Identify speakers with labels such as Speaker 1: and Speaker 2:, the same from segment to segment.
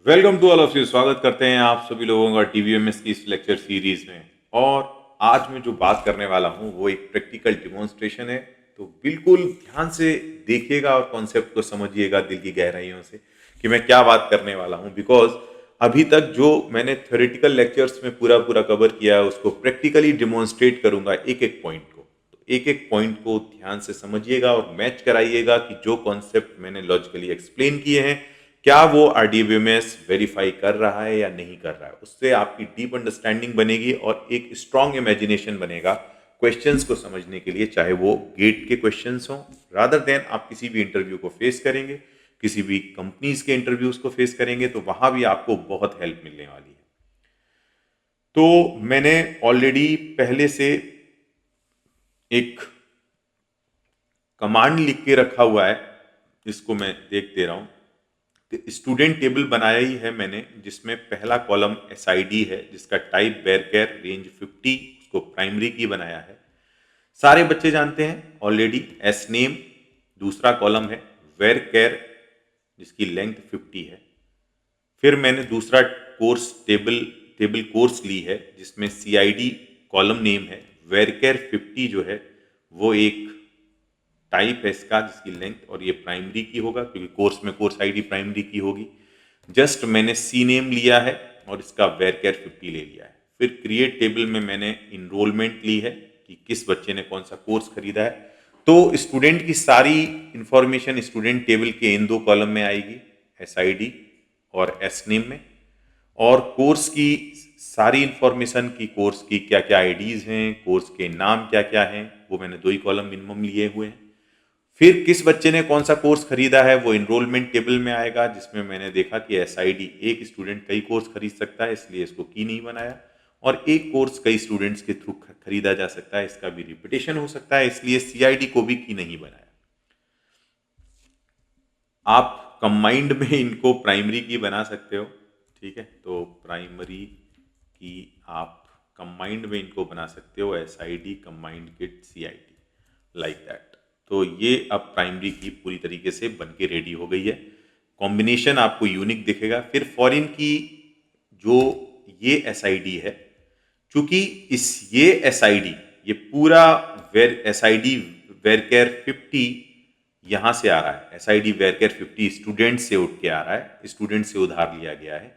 Speaker 1: Welcome to all of you. स्वागत करते हैं आप सभी लोगों का टीवीएमएस की इस लेक्चर सीरीज में। और आज मैं जो बात करने वाला हूं वो एक प्रैक्टिकल डिमॉन्स्ट्रेशन है। तो बिल्कुल ध्यान से देखिएगा और कॉन्सेप्ट को समझिएगा दिल की गहराइयों से कि मैं क्या बात करने वाला हूं। बिकॉज अभी तक जो मैंने थ्योरेटिकल लेक्चर्स में पूरा पूरा कवर किया है उसको प्रैक्टिकली डिमॉन्स्ट्रेट करूंगा एक एक पॉइंट को। तो एक एक पॉइंट को ध्यान से समझिएगा और मैच कराइएगा कि जो कॉन्सेप्ट मैंने लॉजिकली एक्सप्लेन किए हैं क्या वो आरडीबीएमएस वेरीफाई कर रहा है या नहीं कर रहा है। उससे आपकी डीप अंडरस्टैंडिंग बनेगी और एक स्ट्रांग इमेजिनेशन बनेगा क्वेश्चंस को समझने के लिए, चाहे वो गेट के क्वेश्चंस हों रादर देन आप किसी भी इंटरव्यू को फेस करेंगे, किसी भी कंपनीज के इंटरव्यूज को फेस करेंगे तो वहां भी आपको बहुत हेल्प मिलने वाली है। तो मैंने ऑलरेडी पहले से एक कमांड लिख के रखा हुआ है, इसको मैं देख दे रहा हूं। स्टूडेंट टेबल बनाया ही है मैंने, जिसमें पहला कॉलम एसआईडी है जिसका टाइप वेरकेर रेंज 50, उसको प्राइमरी की बनाया है। सारे बच्चे जानते हैं ऑलरेडी एस नेम। दूसरा कॉलम है वेरकेर जिसकी लेंथ 50 है। फिर मैंने दूसरा कोर्स टेबल टेबल कोर्स ली है जिसमें सीआईडी कॉलम नेम है। वेरकेर 50 जो है वो एक टाइप है इसका जिसकी लेंथ, और ये प्राइमरी की होगा क्योंकि कोर्स में कोर्स आईडी प्राइमरी की होगी। जस्ट मैंने सी नेम लिया है और इसका वेरकेर 50 ले लिया है। फिर क्रिएट टेबल में मैंने इनरोलमेंट ली है कि किस बच्चे ने कौन सा कोर्स खरीदा है। तो स्टूडेंट की सारी इंफॉर्मेशन स्टूडेंट टेबल के इन दो कॉलम में आएगी, एस आई डी और एस नेम में। और कोर्स की सारी इंफॉर्मेशन की, कोर्स की क्या क्या आईडीज हैं, कोर्स के नाम क्या क्या हैं, वो मैंने दो ही कॉलम मिनिमम लिए हुए हैं। फिर किस बच्चे ने कौन सा कोर्स खरीदा है वो इनरोलमेंट टेबल में आएगा, जिसमें मैंने देखा कि एसआईडी एक स्टूडेंट कई कोर्स खरीद सकता है इसलिए इसको की नहीं बनाया, और एक कोर्स कई स्टूडेंट्स के थ्रू खरीदा जा सकता है, इसका भी रिपीटेशन हो सकता है इसलिए सीआईडी को भी की नहीं बनाया। आप कंबाइंड में इनको प्राइमरी की बना सकते हो, ठीक है। तो प्राइमरी की आप कंबाइंड में इनको बना सकते हो, S I D combined key C I D, like that. तो ये अब प्राइमरी की पूरी तरीके से बन के रेडी हो गई है। कॉम्बिनेशन आपको यूनिक दिखेगा। फिर फॉरेन की जो ये एस आई डी है, चूंकि ये एस आई डी, ये पूरा एस आई डी वेरकेयर 50 यहां से आ रहा है। S I D varchar 50 student से उठ के आ रहा है, स्टूडेंट से उधार लिया गया है।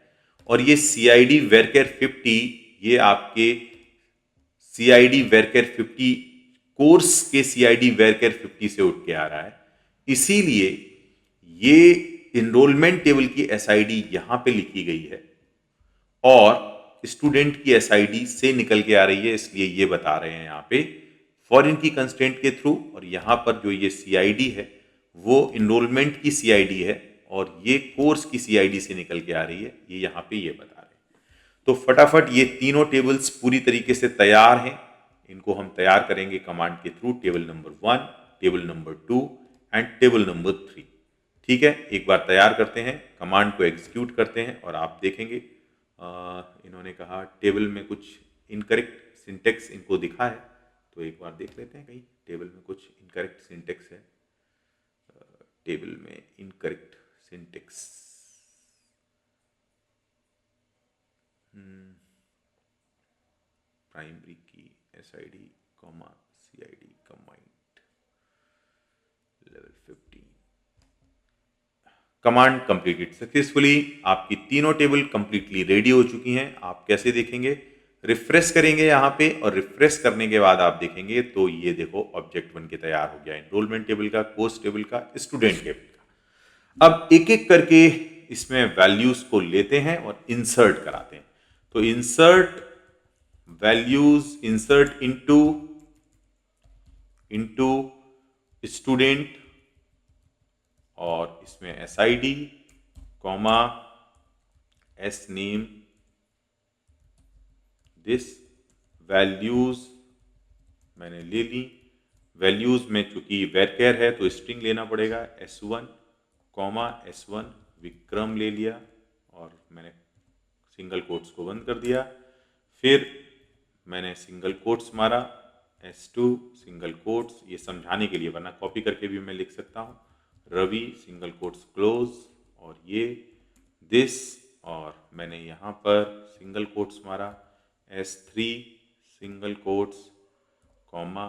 Speaker 1: और ये सी आई डी वेरकेयर 50 ये आपके सी आई डी वेरकेयर 50 कोर्स के सी आई डी वेरकेयर 50 से उठ के आ रहा है। इसीलिए ये इनरोलमेंट टेबल की एस आई डी यहां पे लिखी गई है और स्टूडेंट की एसआईडी से निकल के आ रही है, इसलिए ये बता रहे हैं यहाँ पे फॉरेन की कंस्ट्रेंट के थ्रू। और यहाँ पर जो ये सीआईडी है वो इनरोलमेंट की सीआईडी है और ये कोर्स की सीआईडी से निकल के आ रही है, ये यहाँ पे ये बता रहे हैं। तो फटाफट ये तीनों टेबल्स पूरी तरीके से तैयार हैं, इनको हम तैयार करेंगे कमांड के through. Table number 1, table number 2 and table number 3, ठीक है। एक बार तैयार करते हैं, कमांड को एग्जीक्यूट करते हैं और आप देखेंगे इन्होंने कहा टेबल में कुछ इनकरेक्ट सिंटेक्स इनको दिखा है, तो एक बार देख लेते हैं कहीं टेबल में कुछ इनकरेक्ट सिंटेक्स है। टेबल में incorrect syntax, primary key S I D comma C I D combined level 15। Command completed successfully. आपकी तीनों टेबल कंप्लीटली रेडी हो चुकी हैं। आप कैसे देखेंगे, रिफ्रेश करेंगे यहाँ पे, और रिफ्रेश करने के बाद आप देखेंगे तो ये देखो ऑब्जेक्ट बन के तैयार हो गया, एनरोलमेंट टेबल का, कोर्स टेबल का, स्टूडेंट टेबल का। अब एक एक करके इसमें वैल्यूज को लेते हैं और इंसर्ट कराते हैं। तो insert values, insert into into student, और इसमें S I D comma S name, this values मैंने ले ली। वैल्यूज में चूंकि वेरकेयर है तो स्ट्रिंग लेना पड़ेगा, S1 कॉमा S1 विक्रम ले लिया और मैंने सिंगल कोट्स को बंद कर दिया। फिर मैंने सिंगल कोट्स मारा, S2 सिंगल कोट्स, ये समझाने के लिए, वरना कॉपी करके भी मैं लिख सकता हूँ। रवि सिंगल कोट्स क्लोज, और ये दिस और मैंने यहाँ पर सिंगल कोट्स मारा, S3 सिंगल कोट्स कॉमा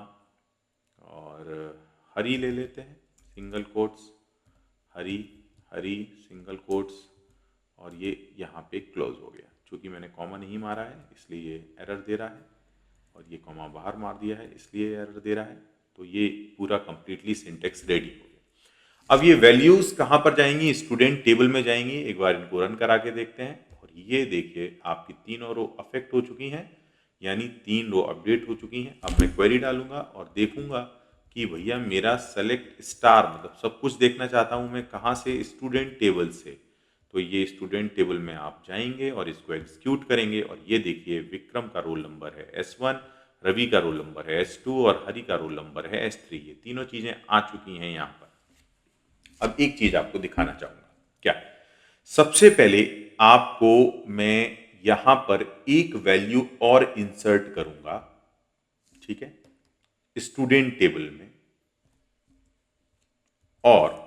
Speaker 1: और हरी ले लेते हैं, single quotes Hari Hari single quotes और ये यहाँ पे क्लोज हो गया। चूँकि मैंने कॉमा नहीं मारा है इसलिए ये एरर दे रहा है और ये कॉमा बाहर मार दिया है इसलिए एरर दे रहा है। तो ये पूरा कंप्लीटली सिंटेक्स रेडी हो गया। अब ये वैल्यूज कहाँ पर जाएंगी? स्टूडेंट टेबल में जाएंगी। एक बार इनको रन करा के देखते हैं और ये देखिए आपकी तीनों रो अफेक्ट हो चुकी हैं, यानी 3 रो अपडेट हो चुकी हैं। अब मैं क्वेरी डालूंगा और देखूंगा कि भैया मेरा सेलेक्ट स्टार, मतलब सब कुछ देखना चाहता हूं मैं कहाँ से? स्टूडेंट टेबल से। तो ये स्टूडेंट टेबल में आप जाएंगे और इसको एग्जीक्यूट करेंगे और ये देखिए विक्रम का रोल नंबर है S1, रवि का रोल नंबर है S2 और हरि का रोल नंबर है S3। ये तीनों चीजें आ चुकी हैं यहाँ पर। अब एक चीज आपको दिखाना चाहूंगा। क्या? सबसे पहले आपको मैं यहां पर एक वैल्यू और इंसर्ट करूंगा, ठीक है, स्टूडेंट टेबल में, और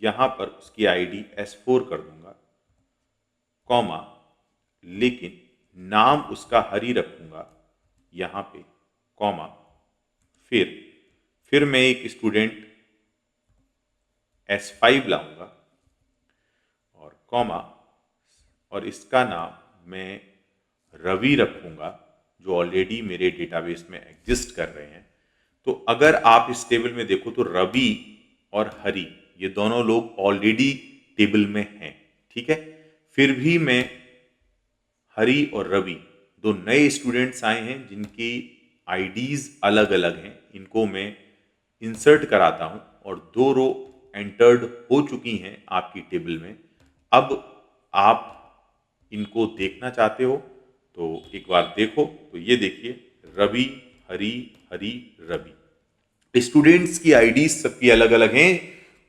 Speaker 1: यहां पर उसकी आईडी S4 कर दूंगा, कॉमा, लेकिन नाम उसका हरि रखूंगा यहां पे, कॉमा, फिर मैं एक स्टूडेंट S5 लाऊंगा और कॉमा, और इसका नाम मैं रवि रखूंगा जो ऑलरेडी मेरे डेटाबेस में एग्जिस्ट कर रहे हैं। तो अगर आप इस टेबल में देखो तो रवि और हरि ये दोनों लोग ऑलरेडी टेबल में हैं, ठीक है। फिर भी मैं हरि और रवि दो नए स्टूडेंट्स आए हैं जिनकी आईडीज अलग अलग हैं, इनको मैं इंसर्ट कराता हूं और 2 रो एंटर्ड हो चुकी हैं आपकी टेबल में। अब आप इनको देखना चाहते हो तो एक बार देखो, तो ये देखिए रवि हरि हरि रवि, स्टूडेंट्स की आईडीज सबकी अलग अलग हैं,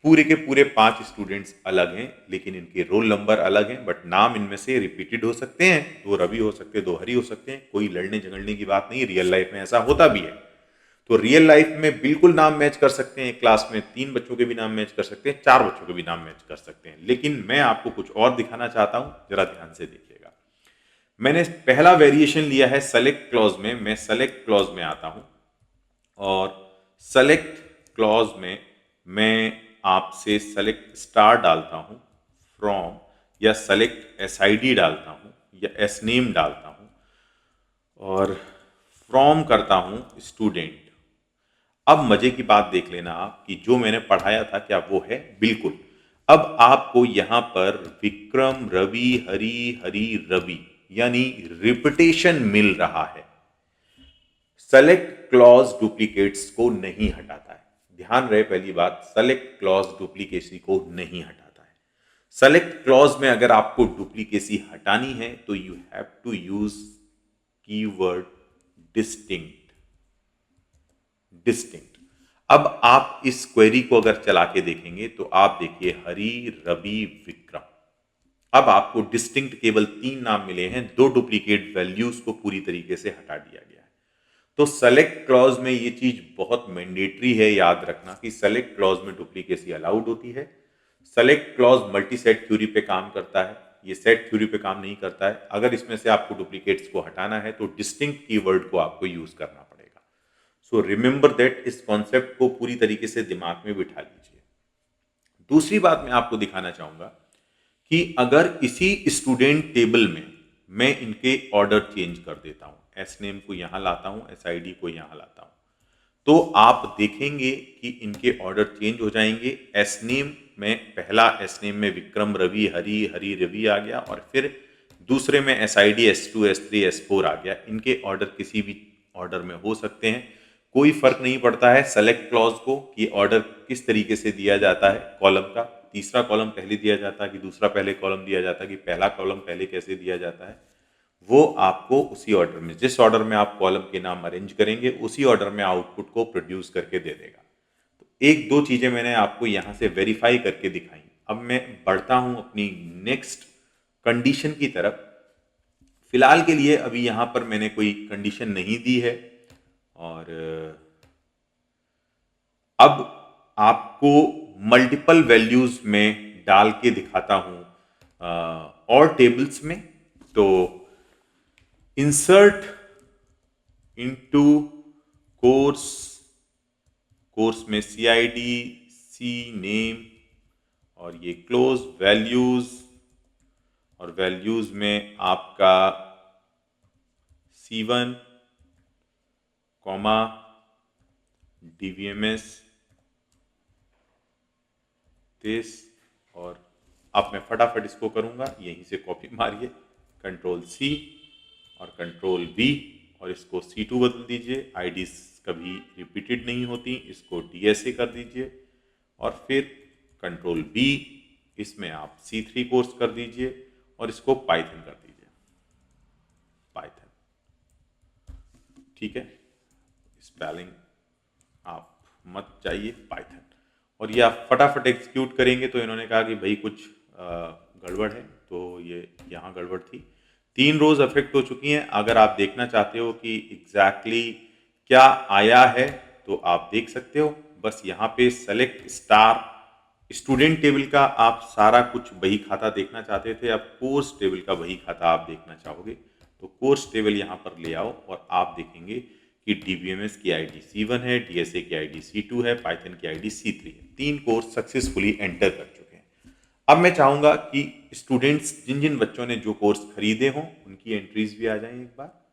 Speaker 1: पूरे के पूरे 5 स्टूडेंट्स अलग हैं, लेकिन इनके रोल नंबर अलग हैं, बट नाम इनमें से रिपीटेड हो सकते हैं। 2 रवि हो सकते हैं, 2 हरि हो सकते हैं, कोई लड़ने झगड़ने की बात नहीं, रियल लाइफ में ऐसा होता भी है। तो रियल लाइफ में बिल्कुल नाम मैच कर सकते हैं, क्लास में 3 बच्चों के भी नाम मैच कर सकते हैं, 4 बच्चों के भी नाम मैच कर सकते हैं। लेकिन मैं आपको कुछ और दिखाना चाहता हूं, जरा ध्यान से देखिएगा। मैंने पहला वेरिएशन लिया है सेलेक्ट क्लॉज में। मैं सेलेक्ट क्लॉज में आता हूं और सेलेक्ट क्लॉज में मैं आपसे सेलेक्ट स्टार डालता हूं, फ्रॉम, या सेलेक्ट एसआईडी डालता हूं, या एस नेम डालता हूं, और फ्रॉम करता हूं स्टूडेंट। अब मजे की बात देख लेना आप कि जो मैंने पढ़ाया था क्या वो है? बिल्कुल। अब आपको यहां पर विक्रम रवि हरि हरि रवि यानी रिपीटेशन मिल रहा है। सेलेक्ट क्लॉज डुप्लीकेट्स को नहीं हटाता है, ध्यान रहे पहली बात, सेलेक्ट क्लॉज डुप्लीकेसी को नहीं हटाता है। सेलेक्ट क्लॉज में अगर आपको डुप्लीकेसी हटानी है तो you have to use keyword distinct. Distinct. अब आप इस क्वेरी को अगर चला के देखेंगे तो आप देखिए हरि रवि विक्रम। अब आपको डिस्टिंक्ट केवल 3 नाम मिले हैं, 2 डुप्लीकेट वैल्यूज को पूरी तरीके से हटा दिया गया है। तो सेलेक्ट क्लॉज में ये चीज बहुत मैंडेटरी है, याद रखना कि सेलेक्ट क्लॉज में डुप्लीकेसी अलाउड होती है। Select clause multi set theory पे काम करता है, ये सेट थ्योरी पे काम नहीं करता है। अगर इसमें से आपको डुप्लीकेट्स को हटाना है तो डिस्टिंक्ट कीवर्ड को आपको यूज करना पड़ेगा। सो रिमेंबर दैट, इस कॉन्सेप्ट को पूरी तरीके से दिमाग में बिठा लीजिए। दूसरी बात मैं आपको दिखाना चाहूंगा कि अगर इसी स्टूडेंट टेबल में मैं इनके ऑर्डर चेंज कर देता हूं, एस नेम को यहां लाता हूं, एस आई डी को यहां लाता हूं, तो आप देखेंगे कि इनके ऑर्डर चेंज हो जाएंगे। एस नेम में पहला एस नेम में विक्रम रवि हरि हरि रवि आ गया और फिर दूसरे में S I D S2 S3 S4 आ गया। इनके ऑर्डर किसी भी ऑर्डर में हो सकते हैं, कोई फर्क नहीं पड़ता है सेलेक्ट क्लॉज को कि ऑर्डर किस तरीके से दिया जाता है। कॉलम का तीसरा कॉलम पहले दिया जाता है कि दूसरा पहले कॉलम दिया जाता है कि पहला कॉलम पहले कैसे दिया जाता है, वो आपको उसी ऑर्डर में, जिस ऑर्डर में आप कॉलम के नाम अरेंज करेंगे उसी ऑर्डर में आउटपुट को प्रोड्यूस करके दे देगा। तो एक दो चीजें मैंने आपको यहां से वेरीफाई करके दिखाई। अब मैं बढ़ता हूं अपनी नेक्स्ट कंडीशन की तरफ। फिलहाल के लिए अभी यहां पर मैंने कोई कंडीशन नहीं दी है और अब आपको मल्टीपल वैल्यूज में डाल के दिखाता हूं और टेबल्स में, तो इंसर्ट इनटू कोर्स, कोर्स में CID, सी नेम, और ये क्लोज वैल्यूज, और वैल्यूज में आपका C1 कॉमा DVMS दिस, और अब मैं फटाफट इसको करूंगा, यहीं से कॉपी मारिए, Ctrl+C और Ctrl+V, और इसको C2 बदल दीजिए, IDs कभी रिपीटेड नहीं होती, इसको DSA कर दीजिए, और फिर Ctrl+B, इसमें आप C3 कोर्स कर दीजिए और इसको पाइथन कर दीजिए, पाइथन, ठीक है। स्पेलिंग आप मत चाहिए, पाइथन, और ये आप फटाफट एग्जीक्यूट करेंगे तो इन्होंने कहा कि भाई कुछ गड़बड़ है, तो ये यहाँ गड़बड़ थी। 3 रोज अफेक्ट हो चुकी हैं। अगर आप देखना चाहते हो कि एग्जैक्टली क्या आया है तो आप देख सकते हो, बस यहाँ पे सेलेक्ट स्टार, स्टूडेंट टेबल का आप सारा कुछ बही खाता देखना चाहते थे, अब कोर्स टेबल का बही खाता आप देखना चाहोगे तो कोर्स टेबल यहाँ पर ले आओ और आप देखेंगे कि DBMS की ID C1 है, DSA की ID C2 है, पाइथन की ID C3 है। 3 कोर्स सक्सेसफुली एंटर कर चुके हैं। अब मैं चाहूंगा कि स्टूडेंट्स, जिन जिन बच्चों ने जो कोर्स खरीदे हों उनकी एंट्रीज भी आ जाएं एक बार।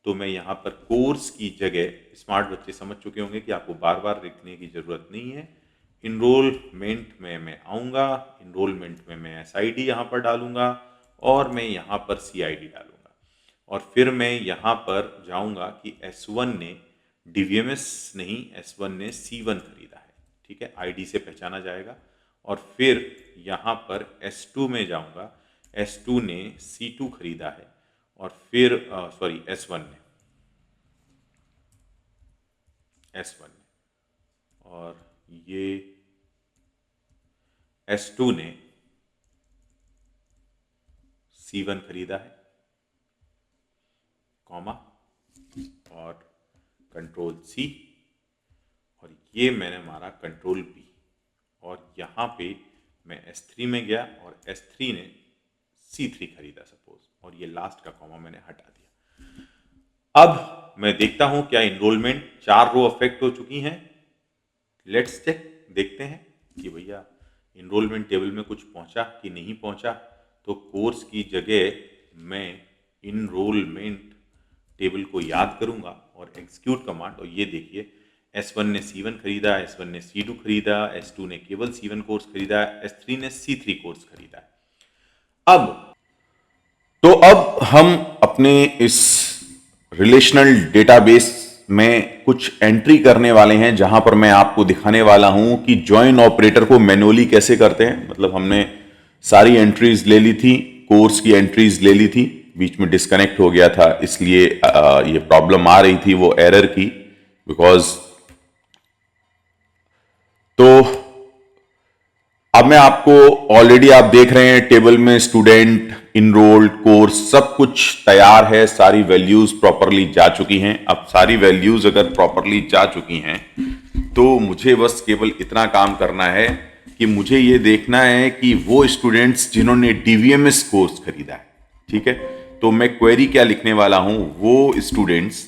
Speaker 1: तो मैं यहाँ पर कोर्स की जगह, स्मार्ट बच्चे समझ चुके होंगे कि आपको बार बार लिखने की जरूरत नहीं है, इनरोलमेंट में मैं आऊँगा, इनरोलमेंट में मैं SID यहाँ पर डालूंगा और मैं यहाँ पर CID डालूंगा, और फिर मैं यहाँ पर जाऊँगा कि S1 ने DVMS नहीं, S1 ने C1 खरीदा है, ठीक है, ID से पहचाना जाएगा। और फिर यहाँ पर S2 में जाऊँगा, S2 ने C2 खरीदा है, और फिर सॉरी S1 ने और ये S2 ने C1 खरीदा है, कॉमा, और Ctrl+C, और ये मैंने मारा Ctrl+V, और यहाँ पे मैं S3 में गया और S3 ने C3 खरीदा सपोज, और ये लास्ट का कॉमा मैंने हटा दिया। अब मैं देखता हूं क्या इनरोलमेंट 4 रो अफेक्ट हो चुकी हैं। लेट्स चेक, देखते हैं कि भैया इनरोलमेंट टेबल में कुछ पहुंचा कि नहीं पहुंचा। तो कोर्स की जगह मैं इनरोलमेंट टेबल को याद करूंगा और एग्जीक्यूट कमांड, और ये देखिए S1 ने C1 खरीदा, S1 ने C2 खरीदा, S2 ने केवल C1 कोर्स खरीदा, S3 ने C3 कोर्स खरीदा। अब हम अपने इस रिलेशनल डेटाबेस में कुछ एंट्री करने वाले हैं, जहां पर मैं आपको दिखाने वाला हूं कि ज्वाइन ऑपरेटर को मैनुअली कैसे करते हैं। मतलब हमने सारी एंट्रीज ले ली थी, कोर्स की एंट्रीज ले ली थी, बीच में डिस्कनेक्ट हो गया था, इसलिए ये प्रॉब्लम आ रही थी वो एरर की, बिकॉज तो अब मैं आपको, ऑलरेडी आप देख रहे हैं टेबल में स्टूडेंट, इनरोल्ड, कोर्स सब कुछ तैयार है, सारी वैल्यूज प्रॉपरली जा चुकी हैं। अब सारी वैल्यूज अगर प्रॉपरली जा चुकी हैं तो मुझे बस केवल इतना काम करना है कि मुझे ये देखना है कि वो स्टूडेंट्स जिन्होंने DVMS कोर्स खरीदा है, ठीक है, तो मैं क्वेरी क्या लिखने वाला हूं, वो स्टूडेंट्स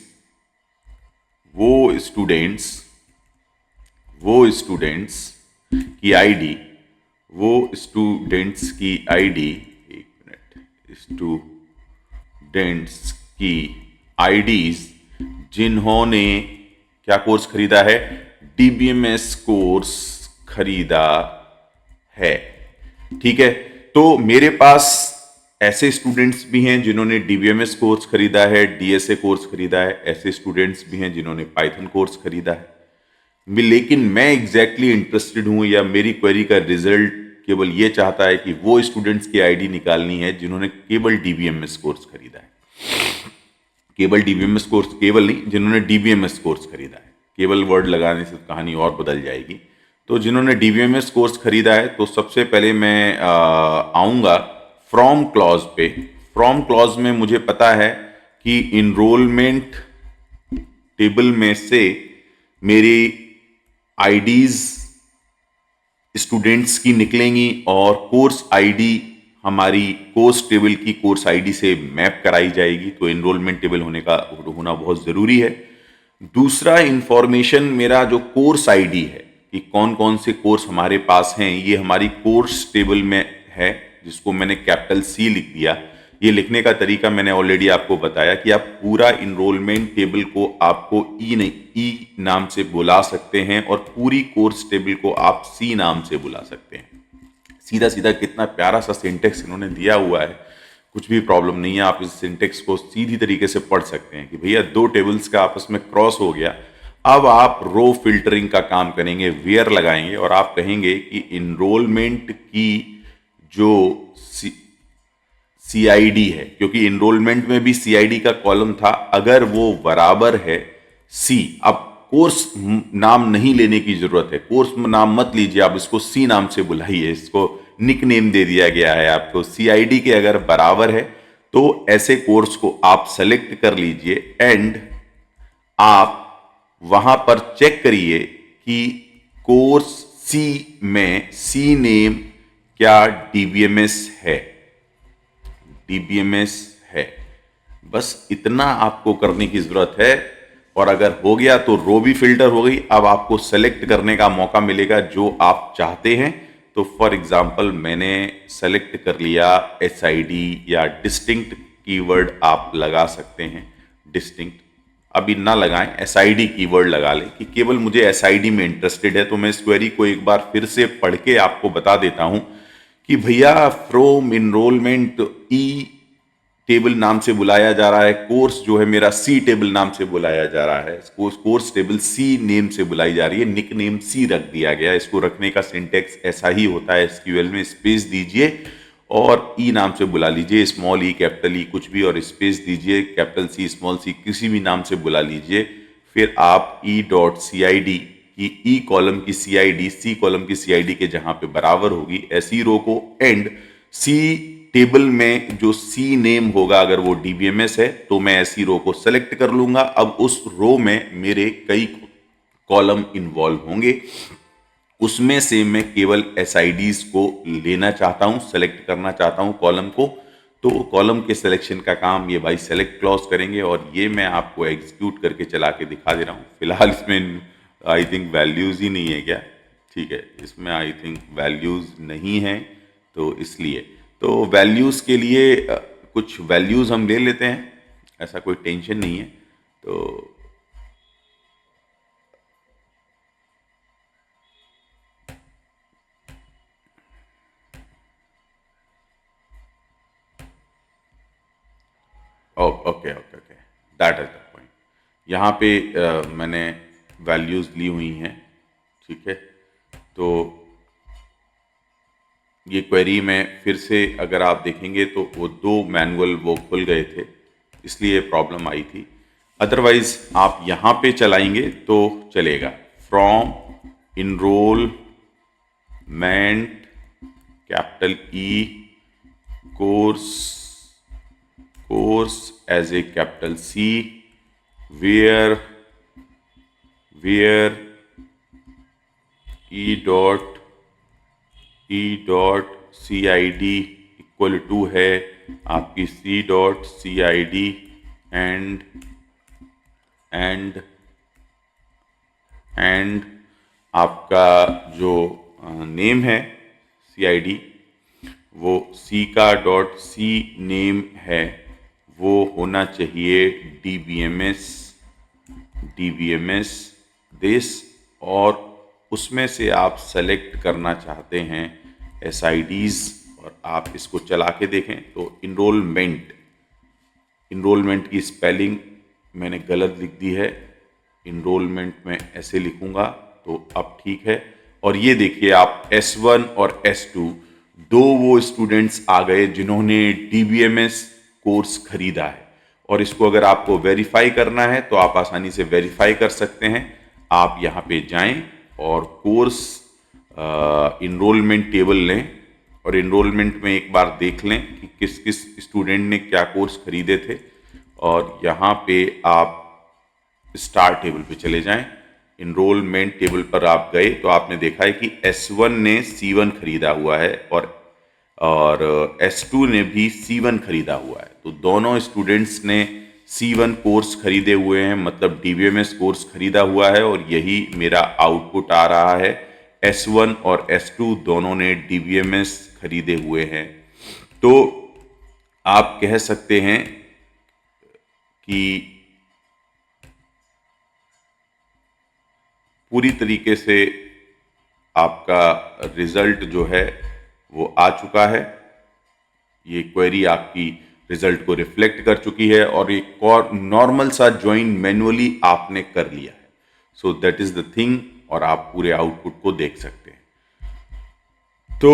Speaker 1: की आईडी, वो स्टूडेंट्स की आईडी, एक मिनट, स्टूडेंट्स की आईडीज जिन्होंने क्या कोर्स खरीदा है, DBMS कोर्स खरीदा है, ठीक है। तो मेरे पास ऐसे स्टूडेंट्स भी हैं जिन्होंने DBMS कोर्स खरीदा है, DSA कोर्स खरीदा है, ऐसे स्टूडेंट्स भी हैं जिन्होंने पाइथन कोर्स खरीदा है, लेकिन मैं एग्जैक्टली इंटरेस्टेड हूं, या मेरी क्वेरी का रिजल्ट केवल ये चाहता है कि वो स्टूडेंट्स की आईडी निकालनी है जिन्होंने केवल DBMS कोर्स खरीदा है, केवल DBMS कोर्स, केवल नहीं, जिन्होंने DBMS कोर्स खरीदा है, केवल वर्ड लगाने से कहानी और बदल जाएगी। तो जिन्होंने DBMS कोर्स खरीदा है, तो सबसे पहले मैं आऊँगा फ्रॉम क्लॉज पे। फ्रॉम क्लॉज में मुझे पता है कि इनरोलमेंट टेबल में से मेरी आईडीज स्टूडेंट्स की निकलेंगी और कोर्स आईडी हमारी कोर्स टेबल की कोर्स आईडी से मैप कराई जाएगी, तो एनरोलमेंट टेबल होना बहुत ज़रूरी है। दूसरा इंफॉर्मेशन मेरा जो कोर्स आईडी है कि कौन कौन से कोर्स हमारे पास हैं, ये हमारी कोर्स टेबल में है, जिसको मैंने कैपिटल सी लिख दिया। ये लिखने का तरीका मैंने ऑलरेडी आपको बताया कि आप पूरा इनरोलमेंट टेबल को आपको ई नाम से बुला सकते हैं और पूरी कोर्स टेबल को आप सी नाम से बुला सकते हैं। सीधा सीधा कितना प्यारा सा सिंटेक्स इन्होंने दिया हुआ है, कुछ भी प्रॉब्लम नहीं है। आप इस सिंटेक्स को सीधी तरीके से पढ़ सकते हैं कि भैया दो टेबल्स का आपस में क्रॉस हो गया। अब आप रो फिल्टरिंग का काम करेंगे, वेयर लगाएंगे और आप कहेंगे कि इनरोलमेंट की जो सीआईडी है, क्योंकि इनरोलमेंट में भी सीआईडी का कॉलम था, अगर वो बराबर है सी। अब कोर्स नाम नहीं लेने की जरूरत है, कोर्स नाम मत लीजिए, आप इसको सी नाम से बुलाइए, इसको निक नेम दे दिया गया है आपको। सीआईडी के अगर बराबर है तो ऐसे कोर्स को आप सेलेक्ट कर लीजिए एंड आप वहां पर चेक करिए कि कोर्स सी में सी नेम क्या डीबीएमएस है, डीबीएमएस है। बस इतना आपको करने की जरूरत है और अगर हो गया तो रो भी फिल्टर हो गई। अब आपको सेलेक्ट करने का मौका मिलेगा जो आप चाहते हैं। तो फॉर एग्जांपल मैंने सेलेक्ट कर लिया एसआईडी या डिस्टिंक्ट कीवर्ड आप लगा सकते हैं। डिस्टिंक्ट अभी ना लगाएं, एसआईडी कीवर्ड लगा लें कि केवल मुझे एसआईडी में इंटरेस्टेड है। तो मैं इस क्वेरी को एक बार फिर से पढ़ के आपको बता देता हूं कि भैया फ्रॉम इनरोलमेंट ई टेबल नाम से बुलाया जा रहा है, कोर्स जो है मेरा सी टेबल नाम से बुलाया जा रहा है, कोर्स टेबल सी नेम से बुलाई जा रही है, निक नेम सी रख दिया गया। इसको रखने का सिंटेक्स ऐसा ही होता है एसक्यूएल में, स्पेस दीजिए और ई नाम से बुला लीजिए, स्मॉल ई कैपिटल ई कुछ भी, और स्पेस दीजिए, कैपिटल सी स्मॉल सी किसी भी नाम से बुला लीजिए। फिर आप ई डॉट सी आई डी की ई कॉलम की सी आई डी सी कॉलम की सी आई डी के जहां पे बराबर होगी ऐसी रो को एंड सी टेबल में जो सी नेम होगा अगर वो डीबीएमएस है तो मैं ऐसी रो को सेलेक्ट कर लूंगा। अब उस रो में मेरे कई कॉलम इन्वॉल्व होंगे, उसमें से मैं केवल एसआईडीज को लेना चाहता हूं, सेलेक्ट करना चाहता हूं कॉलम को। तो कॉलम के सिलेक्शन का काम ये भाई सेलेक्ट क्लॉज करेंगे और ये मैं आपको एग्जीक्यूट करके चला के दिखा दे रहा हूं। फिलहाल इसमें आई थिंक वैल्यूज ही नहीं है क्या? ठीक है, इसमें आई थिंक वैल्यूज नहीं है, तो इसलिए तो वैल्यूज के लिए कुछ वैल्यूज हम ले लेते हैं, ऐसा कोई टेंशन नहीं है। तो okay okay okay, that is the point. यहाँ पे मैंने वैल्यूज ली हुई हैं, ठीक है। तो ये क्वेरी में फिर से अगर आप देखेंगे तो वो दो मैनुअल वो खुल गए थे, इसलिए प्रॉब्लम आई थी। अदरवाइज आप यहाँ पे चलाएंगे तो चलेगा। From enrolment capital E course as a capital C where E dot C I D equal to है आपकी C dot C I D and आपका जो नेम है सी आई डी, वो सी का डॉट सी नेम है, वो होना चाहिए डीबीएमएस दिस, और उसमें से आप सेलेक्ट करना चाहते हैं एसआईडीज और आप इसको चला के देखें तो इनरोलमेंट की स्पेलिंग मैंने गलत लिख दी है। इनरोलमेंट में ऐसे लिखूंगा तो अब ठीक है। और ये देखिए आप S1 और S2 दो वो स्टूडेंट्स आ गए जिन्होंने डीबीएमएस कोर्स खरीदा है, और इसको अगर आपको वेरीफाई करना है तो आप आसानी से वेरीफाई कर सकते हैं। आप यहाँ पे जाएं और कोर्स इनरोलमेंट टेबल लें और इनरोलमेंट में एक बार देख लें कि किस किस स्टूडेंट ने क्या कोर्स खरीदे थे, और यहाँ पे आप स्टार टेबल पे चले जाएं। इनरोलमेंट टेबल पर आप गए तो आपने देखा है कि S1 ने C1 खरीदा हुआ है और और S2 ने भी C1 खरीदा हुआ है। तो दोनों स्टूडेंट्स ने C1 कोर्स खरीदे हुए हैं, मतलब DBMS कोर्स खरीदा हुआ है, और यही मेरा आउटपुट आ रहा है। S1 और S2 दोनों ने DBMS खरीदे हुए हैं। तो आप कह सकते हैं कि पूरी तरीके से आपका रिजल्ट जो है वो आ चुका है। ये क्वेरी आपकी रिजल्ट को रिफ्लेक्ट कर चुकी है और एक नॉर्मल सा ज्वाइन मैनुअली आपने कर लिया है। So that is the thing, और आप पूरे आउटपुट को देख सकते हैं। तो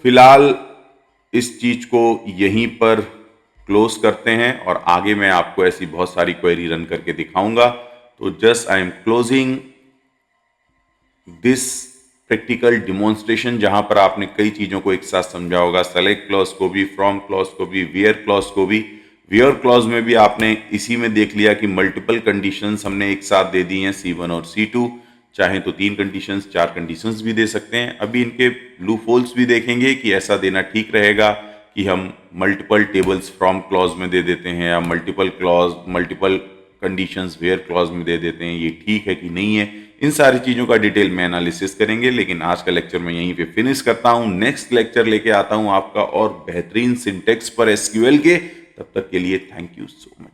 Speaker 1: फिलहाल इस चीज को यहीं पर क्लोज करते हैं, और आगे मैं आपको ऐसी बहुत सारी क्वेरी रन करके दिखाऊंगा। तो just I am closing this practical demonstration, जहां पर आपने कई चीजों को एक साथ समझा होगा, सेलेक्ट क्लॉज को भी, फ्रॉम क्लॉज को भी, वेयर क्लॉज को भी। वेयर क्लॉज में भी आपने इसी में देख लिया कि मल्टीपल कंडीशंस हमने एक साथ दे दी हैं, C1 और C2। चाहे तो 3 कंडीशंस, 4 कंडीशंस भी दे सकते हैं। अभी इनके लूप होल्स भी देखेंगे कि ऐसा देना ठीक रहेगा कि हम मल्टीपल टेबल्स फ्रॉम क्लॉज में दे देते हैं, या मल्टीपल कंडीशंस वेयर क्लॉज में दे देते हैं, ये ठीक है कि नहीं है। इन सारी चीज़ों का डिटेल में एनालिसिस करेंगे, लेकिन आज का लेक्चर मैं यहीं पे फिनिश करता हूं। नेक्स्ट लेक्चर लेके आता हूं आपका और बेहतरीन सिंटेक्स पर SQL के। तब तक के लिए थैंक यू सो मच।